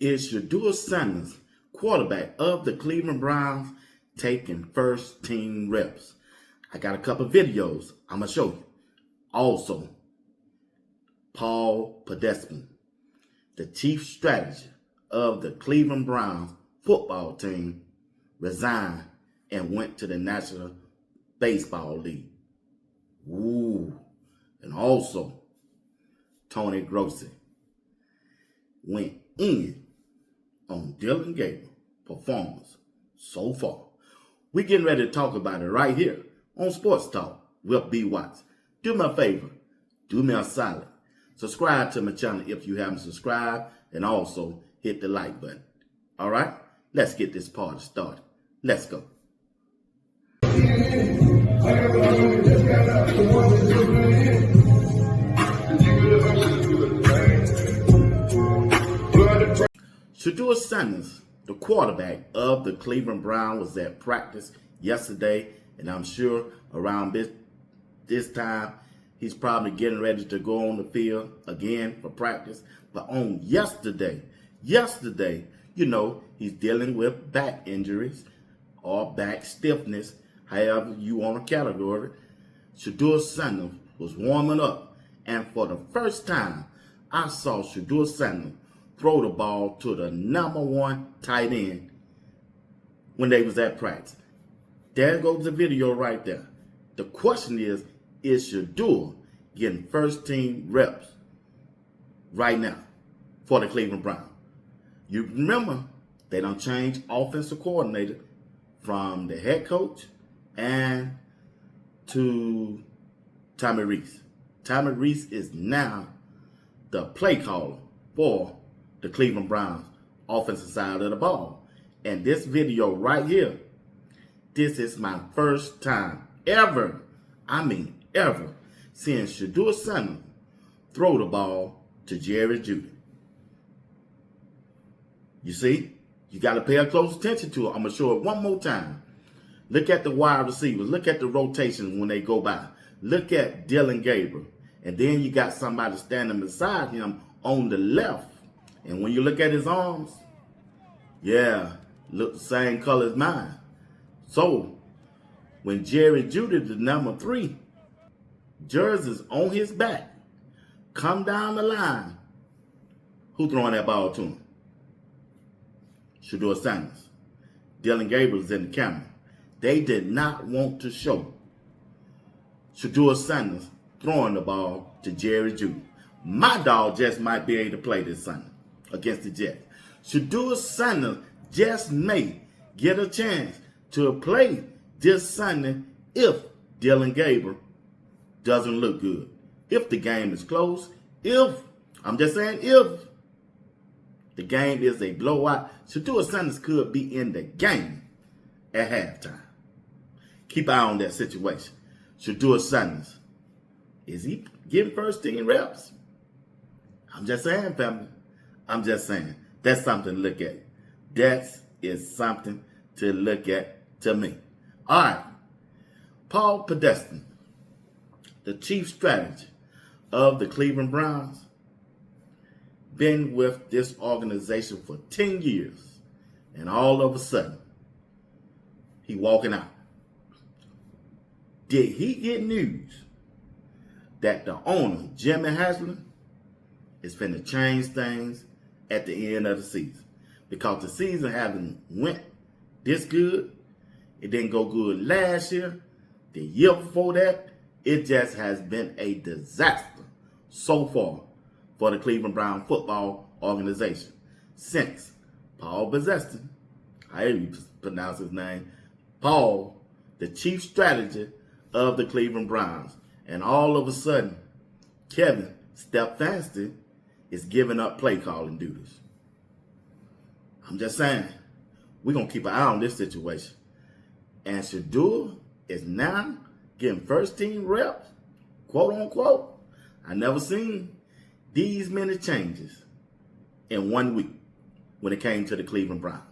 Is Shedeur Sanders, quarterback of the Cleveland Browns, taking first team reps? I got a couple videos I'm going to show you. Also, Paul Podesta, the chief strategist of the Cleveland Browns football team, resigned and went to the National Baseball League. Ooh. And also, Tony Grossi went in on Dylan Gabriel performance so far. We're getting ready to talk about it right here on Sports Talk with B. Watts. Do me a favor, do me a solid. Subscribe to my channel if you haven't subscribed, and also hit the like button. All right, let's get this party started. Let's go. Shedeur Sanders, the quarterback of the Cleveland Browns, was at practice yesterday, and I'm sure around this time he's probably getting ready to go on the field again for practice. But on yesterday, you know, he's dealing with back injuries or back stiffness, however you want to categorize it. Shedeur Sanders was warming up, and for the first time, I saw Shedeur Sanders throw the ball to the #1 tight end when they was at practice. There goes the video right there. The question is Shedeur getting first team reps right now for the Cleveland Browns? You remember, they done changed offensive coordinator from the head coach and to Tommy Rees. Tommy Rees is now the play caller for the Cleveland Browns offensive side of the ball. And this video right here, this is my first time ever, ever, seeing Shedeur Sanders throw the ball to Jerry Jeudy. You see, you got to pay a close attention to it. I'm going to show it one more time. Look at the wide receivers. Look at the rotation when they go by. Look at Dylan Gabriel. And then you got somebody standing beside him on the left. And when you look at his arms, yeah, look the same color as mine. So, when Jerry Jeudy, the #3, jersey's on his back, come down the line, who throwing that ball to him? Shedeur Sanders. Dylan Gabriel's in the camera. They did not want to show Shedeur Sanders throwing the ball to Jerry Jeudy. My dog just might be able to play this Sunday against the Jets. Shedeur Sanders just may get a chance to play this Sunday if Dylan Gabriel doesn't look good. If the game is close, if the game is a blowout, Shedeur Sanders could be in the game at halftime. Keep an eye on that situation. Shedeur Sanders, is he getting first team reps? I'm just saying, family. I'm just saying. That's something to look at. That is something to look at to me. All right. Paul Podesta, the chief strategist of the Cleveland Browns, been with this organization for 10 years. And all of a sudden, he walking out. Did he get news that the owner, Jimmy Haslam, is finna change things at the end of the season? Because the season hasn't went this good. It didn't go good last year. The year before that, it just has been a disaster so far for the Cleveland Brown football organization. Since Paul Podesta, however you pronounce his name, Paul, the chief strategist of the Cleveland Browns, and all of a sudden, Kevin Stefanski is giving up play calling duties. I'm just saying, we're going to keep an eye on this situation. And Shedeur is now getting first team reps, quote unquote. I never seen these many changes in 1 week when it came to the Cleveland Browns.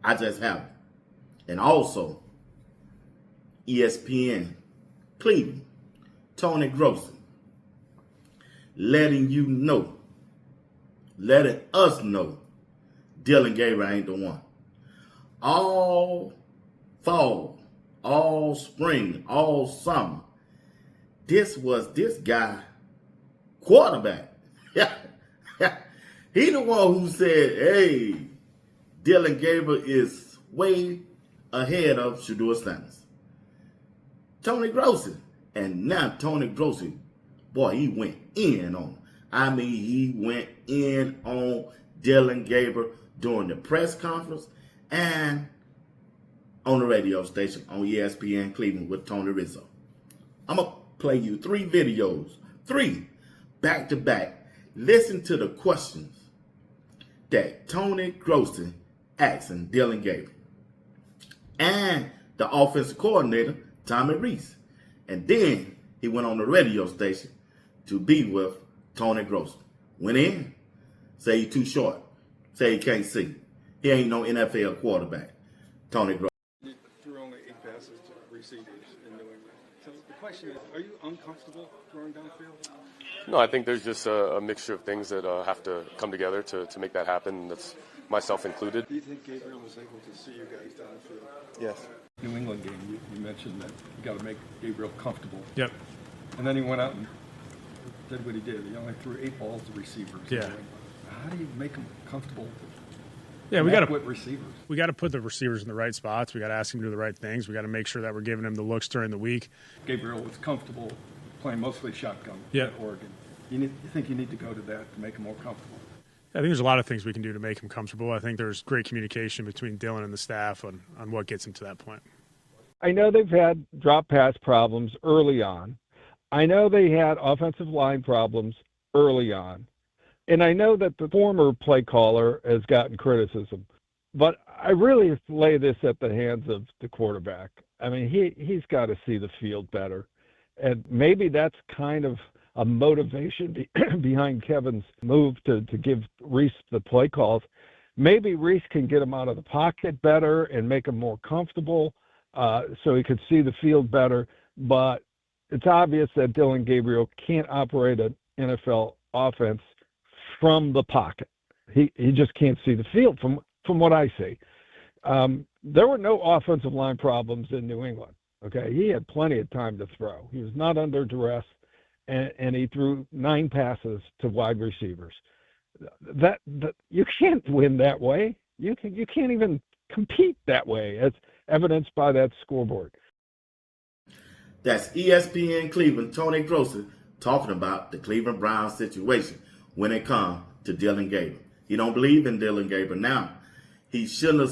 I just haven't. And also, ESPN Cleveland, Tony Grossi, letting us know Dylan Gabriel ain't the one. All fall, all spring, all summer, this was this guy quarterback. He the one who said, hey, Dylan Gabriel is way ahead of Shedeur Sanders. Tony Grossi. And now Tony Grossi, boy, he went in on him. I mean, he went in on Dylan Gabriel during the press conference and on the radio station on ESPN Cleveland with Tony Rizzo. I'm going to play you 3 videos, 3 back to back. Listen to the questions that Tony Grossi asking Dylan Gabriel and the offensive coordinator, Tommy Rees. And then he went on the radio station to be with Tony Grossi. Went in, say he too short, say he can't see. He ain't no NFL quarterback. Tony Grossi. You threw only 8 passes to receivers in New England. So the question is, are you uncomfortable throwing downfield? No, I think there's just a mixture of things that have to come together to make that happen. That's myself included. Do you think Gabriel was able to see you guys downfield? Yes. New England game, you mentioned that you got to make Gabriel comfortable. Yep. And then he went out and did what he did. He only threw 8 balls to receivers. Yeah. How do you make him comfortable? Yeah, we got to put receivers. We got to put the receivers in the right spots. We got to ask him to do the right things. We got to make sure that we're giving him the looks during the week. Gabriel was comfortable playing mostly shotgun at Oregon. You think you need to go to that to make him more comfortable? I think there's a lot of things we can do to make him comfortable. I think there's great communication between Dylan and the staff on what gets him to that point. I know they've had drop pass problems early on. I know they had offensive line problems early on. And I know that the former play caller has gotten criticism. But I really lay this at the hands of the quarterback. I mean, he's got to see the field better. And maybe that's kind of a motivation behind Kevin's move to give Rees the play calls. Maybe Rees can get him out of the pocket better and make him more comfortable so he could see the field better. But it's obvious that Dylan Gabriel can't operate an NFL offense from the pocket. He just can't see the field from what I see. There were no offensive line problems in New England. Okay, he had plenty of time to throw. He was not under duress, and he threw 9 passes to wide receivers. That you can't win that way. You can't even compete that way, as evidenced by that scoreboard. That's ESPN Cleveland, Tony Grossi, talking about the Cleveland Browns situation when it comes to Dylan Gabriel. He don't believe in Dylan Gabriel now. He shouldn't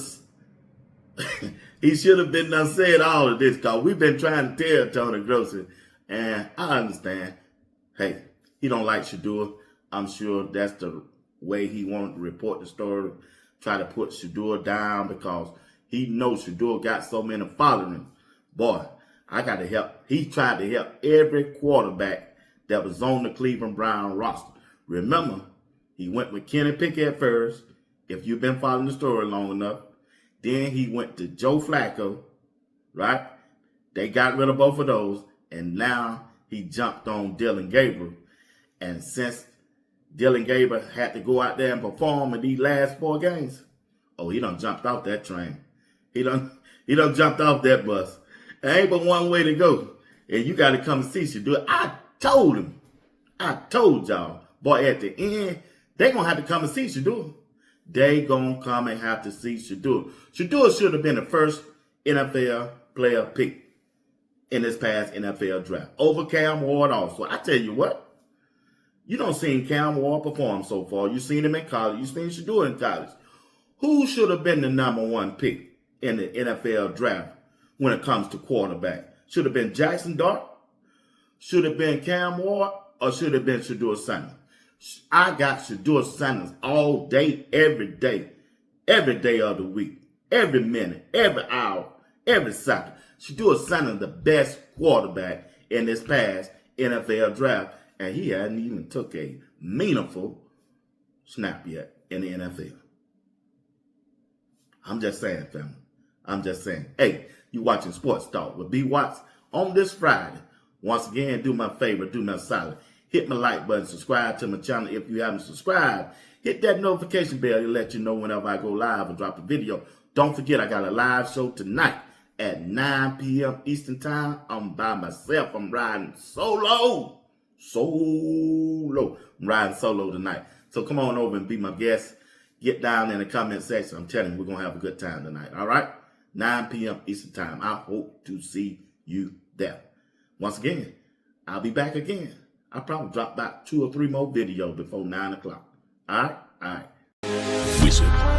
have been done said all of this, because we've been trying to tell Tony Grossi, and I understand. Hey, he don't like Shedeur. I'm sure that's the way he wanted to report the story, try to put Shedeur down because he knows Shedeur got so many following him. Boy, I got to help. He tried to help every quarterback that was on the Cleveland Brown roster. Remember, he went with Kenny Pickett at first, if you've been following the story long enough. Then he went to Joe Flacco, right? They got rid of both of those, and now he jumped on Dylan Gabriel. And since Dylan Gabriel had to go out there and perform in these last 4 games, he done jumped off that train. He done jumped off that bus. There ain't but one way to go, and you got to come and see Shedeur. I told him. I told y'all. Boy, at the end, they going to have to come and see Shedeur. They going to come and have to see Shedeur. Shedeur should have been the first NFL player picked in this past NFL draft. Over Cam Ward also. I tell you what. You don't seen Cam Ward perform so far. You seen him in college. You seen Shedeur in college. Who should have been the number 1 pick in the NFL draft when it comes to quarterback? Should have been Jackson Dart? Should have been Cam Ward? Or should have been Shedeur Sanders? I got Shedeur Sanders all day every day of the week, every minute, every hour, every second. Shedeur Sanders the best quarterback in this past NFL draft, and he hadn't even took a meaningful snap yet in the NFL. I'm just saying, family. I'm just saying. Hey, you watching Sports Talk with B. Watts on this Friday. Once again, do my favor, do me a solid. hit my like button, subscribe to my channel if you haven't subscribed. Hit that notification bell to let you know whenever I go live and drop a video. Don't forget, I got a live show tonight at 9 p.m. Eastern Time. I'm by myself. I'm riding solo. I'm riding solo tonight. So come on over and be my guest. Get down in the comment section. I'm telling you, we're going to have a good time tonight. All right? 9 p.m. Eastern Time. I hope to see you there. Once again, I'll be back again. I'll probably drop about 2 or 3 more videos before 9 o'clock. All right? All right. Wizard.